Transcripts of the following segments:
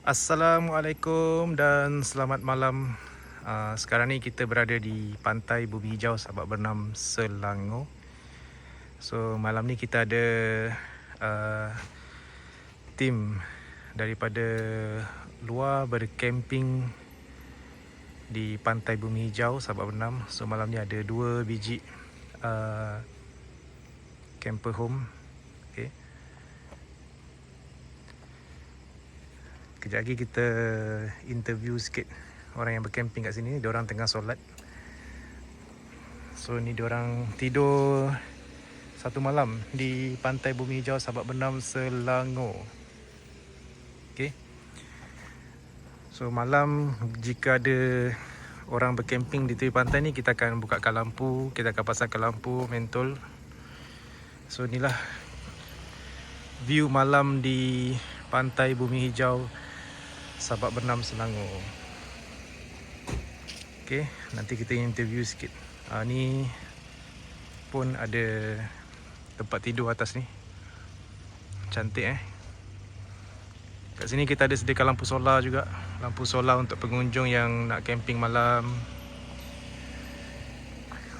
Assalamualaikum dan selamat malam. Sekarang ni kita berada di Pantai Bumi Hijau Sabak Bernam, Selangor. So malam ni kita ada tim daripada luar bercamping di Pantai Bumi Hijau Sabak Bernam. So malam ni ada 2 biji camper home. Okay. Kejap lagi kita interview sikit orang yang bercamping kat sini. Diorang tengah solat. So ni diorang tidur satu malam di Pantai Bumi Hijau Sabak Bernam, Selangor. Okay. So malam jika ada orang bercamping di tepi pantai ni, kita akan bukakan lampu, kita akan pasangkan lampu mentol. So inilah view malam di Pantai Bumi Hijau Sabak Bernam, Selangor. Okay, nanti kita interview sikit. Ni pun ada tempat tidur atas ni. Cantik Kat sini kita ada sediakan lampu solar juga. Lampu solar untuk pengunjung yang nak camping malam.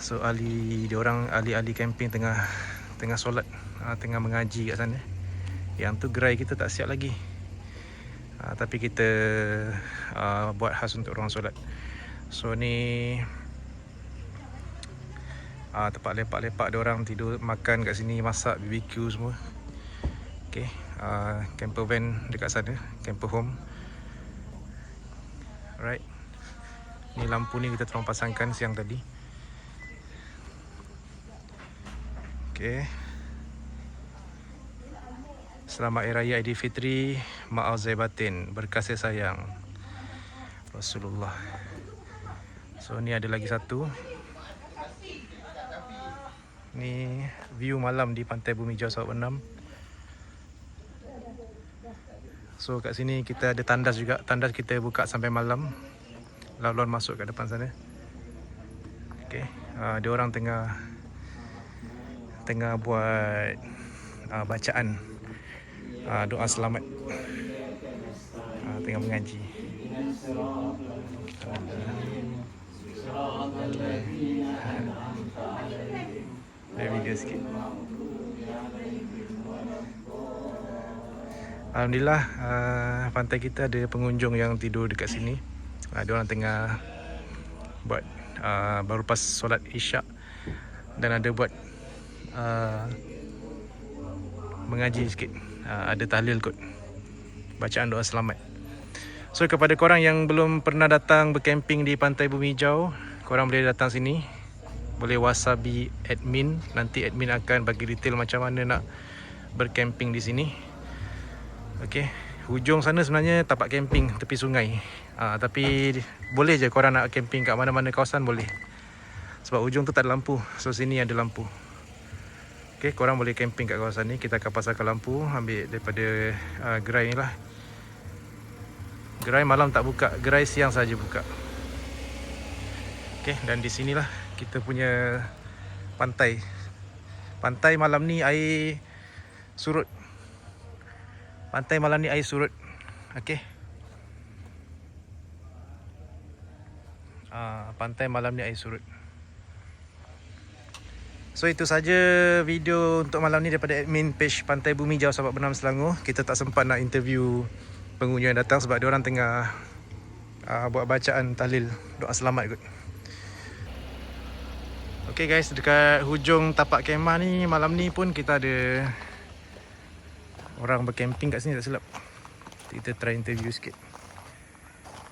So ahli camping tengah solat, tengah mengaji kat sana. Yang tu gerai kita tak siap lagi. Tapi kita buat khas untuk orang solat. So ni tempat lepak-lepak diorang tidur, makan kat sini, masak, BBQ semua. Okay, camper van dekat sana, camper home. Alright. Ni lampu ni kita tolong pasangkan siang tadi. Okay. Selamat Hari Raya Aidilfitri, maaf zahir batin, berkasih sayang Rasulullah. So ni ada lagi satu. Ni view malam di Pantai Bumi Hijau Sabak Bernam. So kat sini kita ada tandas juga. Tandas kita buka sampai malam. Laluan masuk kat depan sana. Okay. Dia orang tengah buat bacaan doa selamat. Tengah mengaji. Ada video sikit. Alhamdulillah, pantai kita ada pengunjung yang tidur dekat sini. Diorang tengah buat baru pas solat isyak, dan ada buat mengaji sikit. Ada tahlil kot, bacaan doa selamat. So kepada korang yang belum pernah datang bercamping di Pantai Bumi Hijau, korang boleh datang sini. Boleh wasabi admin. Nanti admin akan bagi detail macam mana nak bercamping di sini. Okay, hujung sana sebenarnya tapak camping tepi sungai. Tapi boleh je korang nak camping kat mana-mana kawasan, boleh. Sebab hujung tu tak ada lampu. So sini ada lampu. Okay, korang boleh camping kat kawasan ni. Kita akan pasangkan lampu, ambil daripada gerai ni lah. Gerai malam tak buka, gerai siang saja buka. Okay, dan di sinilah kita punya pantai. Pantai malam ni air surut. Pantai malam ni air surut. Okay. Pantai malam ni air surut. So itu saja video untuk malam ni daripada admin page Pantai Bumi Hijau Sabak Bernam, Selangor. Kita tak sempat nak interview pengunjung yang datang sebab diorang tengah buat bacaan tahlil doa selamat kot. Okay guys, dekat hujung tapak kemah ni malam ni pun kita ada orang bercamping kat sini, tak silap. Kita try interview sikit.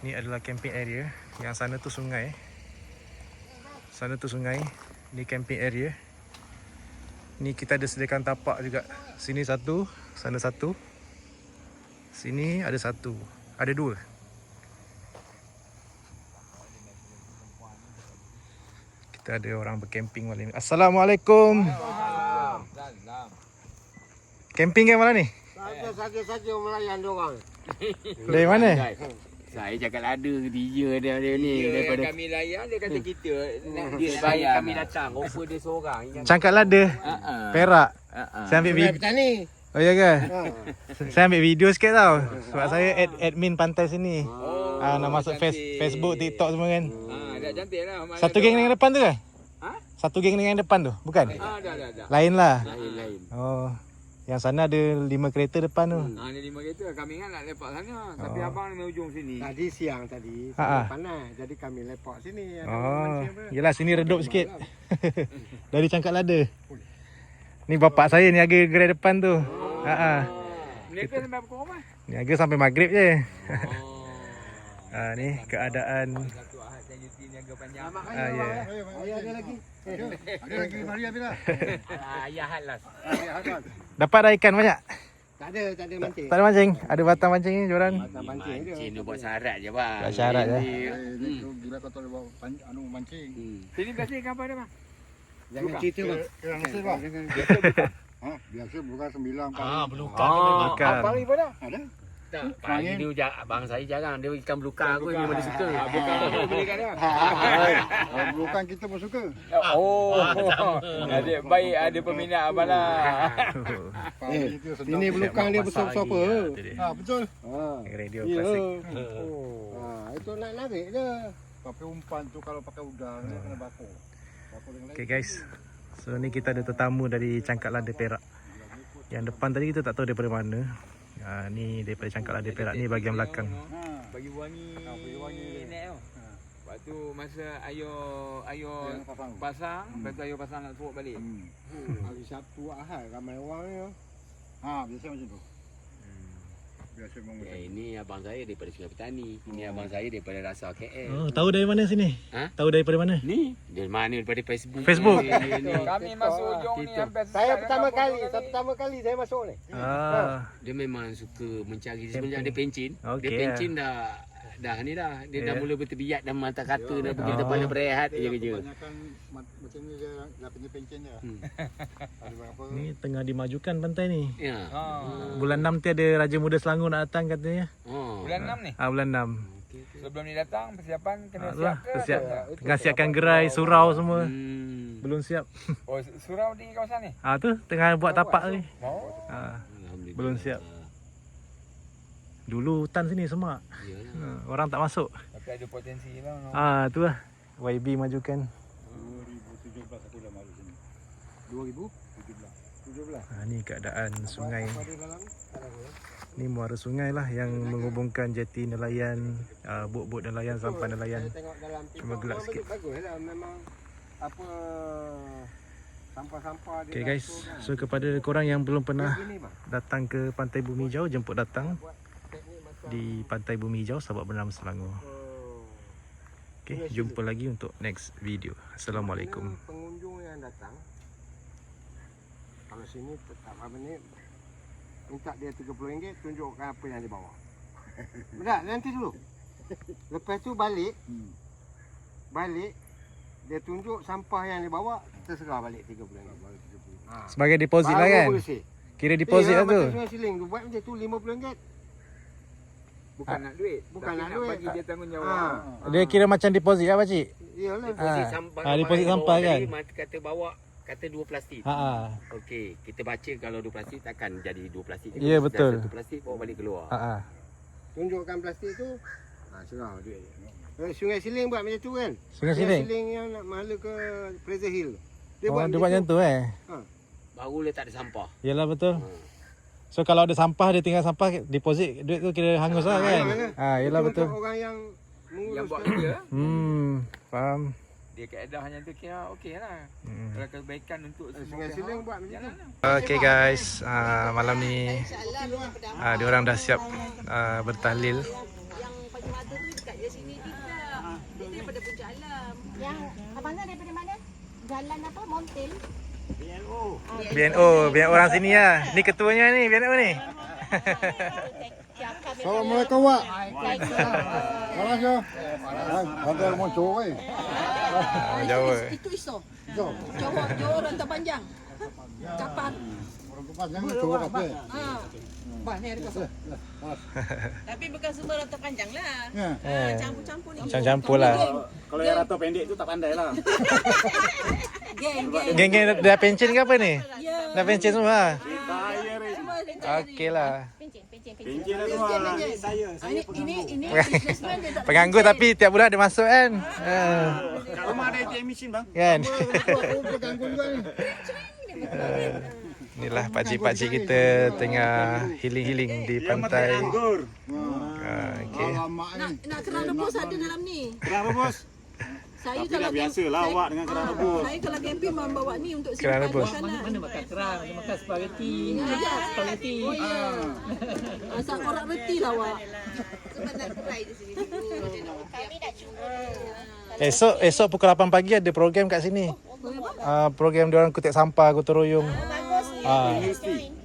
Ni adalah camping area. Yang sana tu sungai. Sana tu sungai. Ni camping area. Ni kita ada sediakan tapak juga. Sini satu, sana satu. Sini ada satu. Ada 2. Kita ada orang bercamping malam ni. Assalamualaikum. Camping ke malam ni? Saja melayan diorang. Dari mana? Saya cakap ada dia ni daripada kami layan, dia kata kita dia bayar kami datang, offer dia seorang. Cangkat lada. Perak. Saya ambil video. Petani. Oh ya ke? Ha. Saya ambil video sikit tau. Sebab saya admin pantai sini. Oh, Nak masuk Facebook, TikTok semua kan. Dah cantik lah. Satu geng dengan depan tu ke? Ha? Satu geng dengan depan tu? Bukan? Dah. Lain lah. Lain. Oh. Yang sana ada 5 kereta depan tu. Ni 5 kereta. Kami kan nak lepak sana. Tapi abang ni main ujung sini. Tadi siang tadi Ha, ha. panas. Jadi kami lepak sini. Ada orang Oh. mancing pun. Yelah sini redup sikit. Dari Cangkak Lada. Ni bapak saya niaga gerai depan tu. Mereka sampai pukul berapa? Niaga sampai maghrib je. Oh. Ni keadaan. Satu Ahad dan Yuti niaga panjang. Ya. Ayah ada lagi. Ada lagi Maria bila? Ayah Halas. Dapat dah ikan banyak? Tak ada mancing. Tak ada mancing? Ada batang mancing ni joran? Tak mancing dia. Mancing dia buat syarat je bang. Buat syarat je. Ni gila kau tak bawa mancing. Sini biasa ikan apa dia bang? Jangan cerita bang. Yang nasi bang. Ha, biasa bukan 9 kali. Belukar. Bukan. Abang ni pun dah? Ada? Tak, pagi ni abang saya jarang. Dia ikan belukar aku memang dia suka. Belukar aku beli kat dia. Bukan kita pun suka. Oh. Ada baik ada peminat abang lah. Pagi tu sedap. Ini belukang dia besar-besar apa? Ha, betul. Ha. Radio Ya. klasik. Ha, itu nak narik je. Tapi umpan tu kalau pakai udang dia kena bakar. Bakar dengan Okay guys. So ni kita ada tetamu dari Cangkak Lada Perak. Yang depan tadi kita tak tahu daripada mana. Ni daripada Cangkak Lada Perak ni bahagian belakang. Bagi wangi. Bagi wangi net tu. Lepas tu masa ayo pasang, lepas tu ayo pasang nak suruh balik. Hari Sabtu Ahad ramai orang ni. Ha, biasa macam tu. Biasa memang macam tu. Ini abang saya daripada Sungai Petani. Ini abang saya daripada Rasa KL. Oh, tahu dari mana sini? Ha? Tahu daripada mana? Ni dari mana daripada Facebook. Facebook? Kami masuk ujung ni hampir Saya pertama kali saya masuk ni. Dia memang suka mencari sebenarnya dia pencin. Okey. Dia pencin dah ni dah. Dia dah Ya. mula berterbiat dah mata kata dah pergi tempat dia berehat je kerja. Kebanyakan macam ni dia dah pencen je. Ada berapa? Ni tengah dimajukan pantai ni. Ya. Bulan 6 tu ada Raja Muda Selangor nak datang katanya. Oh. Bulan 6 ni. Bulan 6. Sebelum ni datang persiapan kena Tu siap lah, ke? siap. Tengah siapkan gerai, surau semua. Hmm. Belum siap. Oh, surau di kawasan ni. Tu tengah buat tapak ni. Oh. Alhamdulillah. Belum siap. Dulu hutan sini semak. Yalah. Orang tak masuk. Tapi ada potensi lah. Tu lah. YB majukan. 2017 aku dah malu sini. 2017. Ni keadaan sungai. Pada dalam Ni muara sungai lah yang menghubungkan jeti nelayan, bot-bot nelayan, sampan nelayan. saya tengok dalam Cuma gelap sikit. Bagus lah memang apa sampah-sampah dia. Okay guys, so kepada korang yang belum pernah Gini bang. datang ke Pantai Bumi Hijau, jemput datang Buat teknik macam di Pantai Bumi Hijau, Sabak Bernama Selangor. Okay, jumpa lagi untuk next video. Assalamualaikum. Pengunjung yang datang kalau sini tetap apa ni minta dia RM30, tunjukkan apa yang dia bawa. Benar, nanti dulu. Lepas tu balik dia tunjuk sampah yang dia bawa, terserah balik RM30. Sebagai deposit lah kan? Kira deposit lah tu. Sungai Siling tu buat macam tu RM50. Bukan nak duit. Bukan tapi nak duit. bagi dia tanggungjawab. Dia kira macam deposit lah pakcik? Iyalah. Deposit sampah. deposit sampah kan? Kata bawa kata 2 plastik. Okey, kita baca kalau 2 plastik takkan jadi 2 plastik. Ya, betul. 1 plastik bawa balik keluar. Tunjukkan plastik tu. Serah duit. Sungai Siling buat macam tu kan? Sungai Siling? Siling yang nak mahala ke Fraser Hill. Dia buat macam tu Baru dia tak ada sampah. Yalah betul. So kalau ada sampah, dia tinggal sampah, deposit duit tu kira hangus lah kan? Yalah Itu betul. untuk orang yang Yang buat menguruskan. dia, Faham. dia keedahnya tu kira okey lah. Kalau kebaikan untuk Sungai Siling buat macam tu. Okay guys, malam ni diorang dah siap bertahlil. Yang pagi mata tu dekat dia sini tidak. Dia daripada Puncak Alam. Yang abang Zan daripada mana? Jalan apa? Montel. BNO orang sini lah. Ni ketuanya ni, BNO ni. Assalamualaikum Wak. Malas ya. Ada muncul weh. Jawa. Itu iso. Johor Rantau Panjang. Kapan? Orang tu panjang muncul apa? Bah ni ada kosong. Tapi bukan semua rantau panjang lah. Ya. Campur-campur ni. Campur-campur lah. Kalau yang rantau pendek tu tak pandai lah. Geng. Geng-geng dah pencen ke apa ni? Ya. Dah pencen semua. Semua Okey lah. Pencen. Pencen lah semua. Saya Ini businessman dia tak Penganggur tapi tiap bulan dia masuk kan. kat rumah ada ATM machine bang. Kan. Aku berganggu juga ni. Inilah pakcik-pakcik kita tengah healing-healing di pantai. Anggur. Okey. Alamak ni. nak kerang rebus ada dalam ni. Kerang rebus. Saya Tapi dah biasalah awak dengan kerang rebus. Saya kalau camping bawa ni untuk Kerang simpan rebus. makanan. makan kerang, dia makan spaghetti. Spaghetti. Oh ya. Asal orang reti lah awak. Sebab nak try di sini dulu. Kami dah cuba. Esok pukul 8 pagi ada program kat sini. Program dia orang kutip sampah, gotong royong.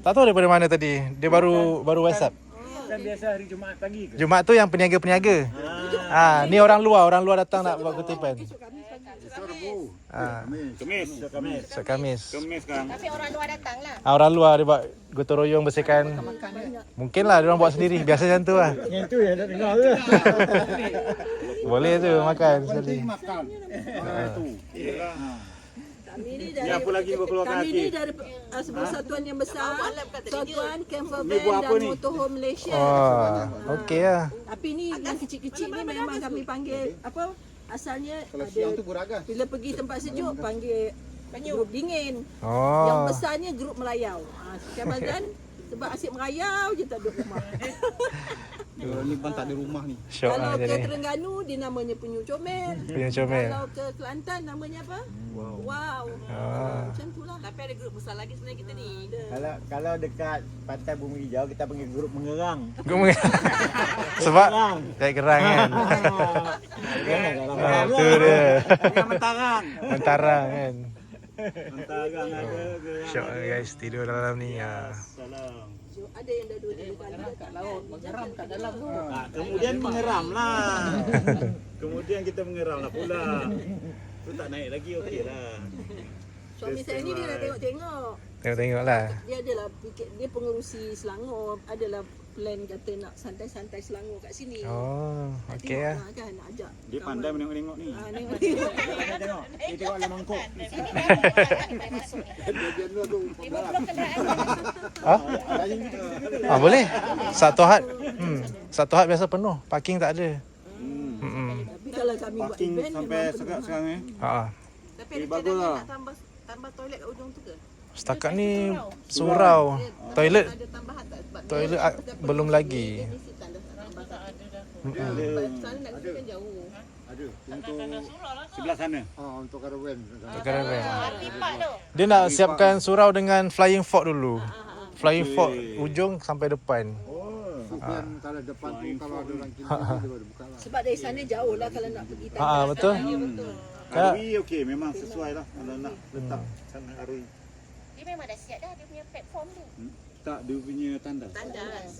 Tak tahu daripada mana tadi. Dia baru WhatsApp. Kan biasa hari Jumaat pagi ke? Jumaat tu yang peniaga-peniaga. Ni orang luar datang nak buat kutipan. Kemis. Esok Khamis. Kemis kan. Tapi orang luar datang lah. Orang luar dia buat gotong royong bersihkan. Mungkinlah dia orang buat sendiri. Biasa macam tu lah. Yang tu yang tak dengar tu. Boleh tu makan sekali. Makan. Tu. Kami ni Ni apa lagi berkeluarkan kami hati? ni dari sebuah satuan yang besar. Satuan Camper Ni Van buat apa dan ni? Motorhome Malaysia. Okey lah. Tapi ni yang kecil-kecil ni memang kami panggil apa? Asalnya Kalau ada siang tu guragas. bila pergi tempat sejuk panggil grup dingin. Oh. Yang besarnya grup melayau. Kamadan sebab asyik merayau je tak duduk rumah. Ni pun tak ada rumah ni. Syok Kalau lah ke jadi. Terengganu dia namanya Penyu Comel. Penyu Comel. Kalau ke Kelantan namanya apa? Wow. Macam tu lah. Tapi ada grup besar lagi sebenarnya kita ni. Kalau dekat Pantai Bumi Hijau kita panggil grup mengerang. Sebab kayak gerang kan. Tu dia. Yang mentarang. Mentarang kan. Mentarang ada. Syok lah guys tidur dalam ni. Salam. Ada yang dah 2-3 kali kat laut. Mengeram kat dalam tu. Kemudian mengeram lah. Kemudian kita mengeram lah pula. Tu tak naik lagi okey lah. Suami saya ni dia dah tengok-tengok. Tengok-tengok lah. Dia adalah fikir dia pengerusi Selangor, adalah plan kata nak santai-santai Selangor kat sini. Oh, Nak okey tengok lah. Kan nak ajak. Dia pandai menengok-nengok ni. Tengok. Tengok. Dia tengok dalam mangkuk. Boleh. Satu had biasa penuh. Parking tak ada. Tapi kalau kami buat Parking event sampai memang sekat sekarang eh. Tapi Eh, ada bagus cadangan lah. nak tambah toilet kat ujung tu ke? Setakat ni surau. Toilet Ada tambahan tak? Sebab toilet belum lagi. dia mesti tak ada tambahan. Ada. Sana nak pergi kan jauh. Ada. Untuk sebelah sana. Untuk karavan. Karavan. Dia nak siapkan surau dengan flying fort dulu. Flying fort ujung sampai depan. Sampai kalau depan tu kalau ada orang kiri dia baru buka lah. Sebab dari sana jauh lah kalau nak pergi tandas. Betul. Arui okey memang sesuai lah kalau nak letak sana Arui. Dia memang dah siap dah dia punya platform tu. Tak dia punya tandas. Tandas.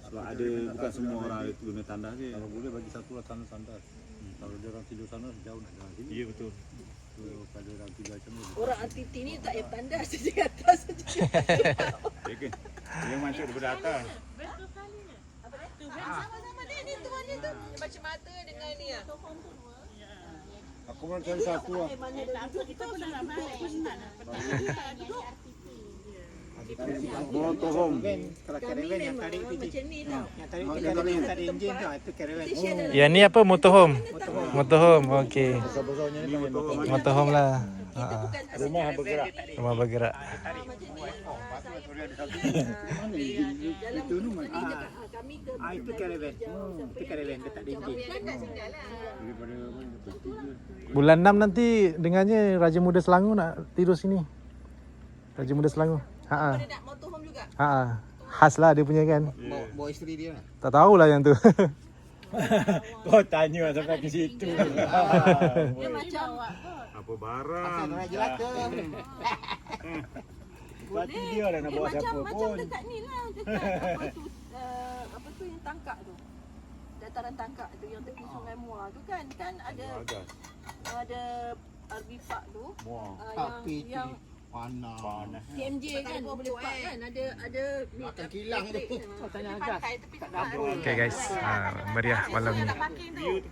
Sebab ada bukan semua orang ada guna tandas je. Kalau boleh bagi satu lah tandas. Kalau dia orang tidur sana jauh nak jalan sini. Ya betul. So kalau orang tidur macam ni. Orang ATT ni tak payah tandas di atas saja. Okey. Yang masuk daripada atas. Sama-sama dia ni tuan dia tu. Macam mata dengan ni ah. Aku pun cari satu lah. Mana dah duduk kita pun dah nak Motorhome. Kalau Kami memang macam ni tau. yang tadi enjin tu itu caravan. Yang ni apa motorhome? Motorhome. Okey. Besar-besarnya ni panggil motor. Motorhome lah. Rumah bergerak. Rumah bergerak. Itu ni mana? Kami ke Itu caravan. Itu caravan dia tak ada enjin. Daripada mana? Bulan 6 nanti dengarnya Raja Muda Selangor nak tidur sini. Raja Muda Selangor. Ada nak motorhome juga. Khas lah dia punya kan. Bawa isteri dia lah. Tak tahulah yang tu. Kau tanya sampai ke situ. Dia macam Apa barang? Jelaka. Berarti dia lah nak bawa siapa macam pun. dekat ni lah dekat apa tu yang tangkak tu. Dataran tangkak tu yang tepi Sungai Muar tu kan ada RV Park tu. Yang Panas. TMJ kan boleh park kan ada Akan kilang tu. Tanya Agas. Okay guys, meriah malam ni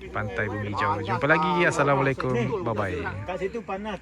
Pantai Bumi Hijau. Jumpa lagi. Assalamualaikum. Bye bye. Kat situ panas.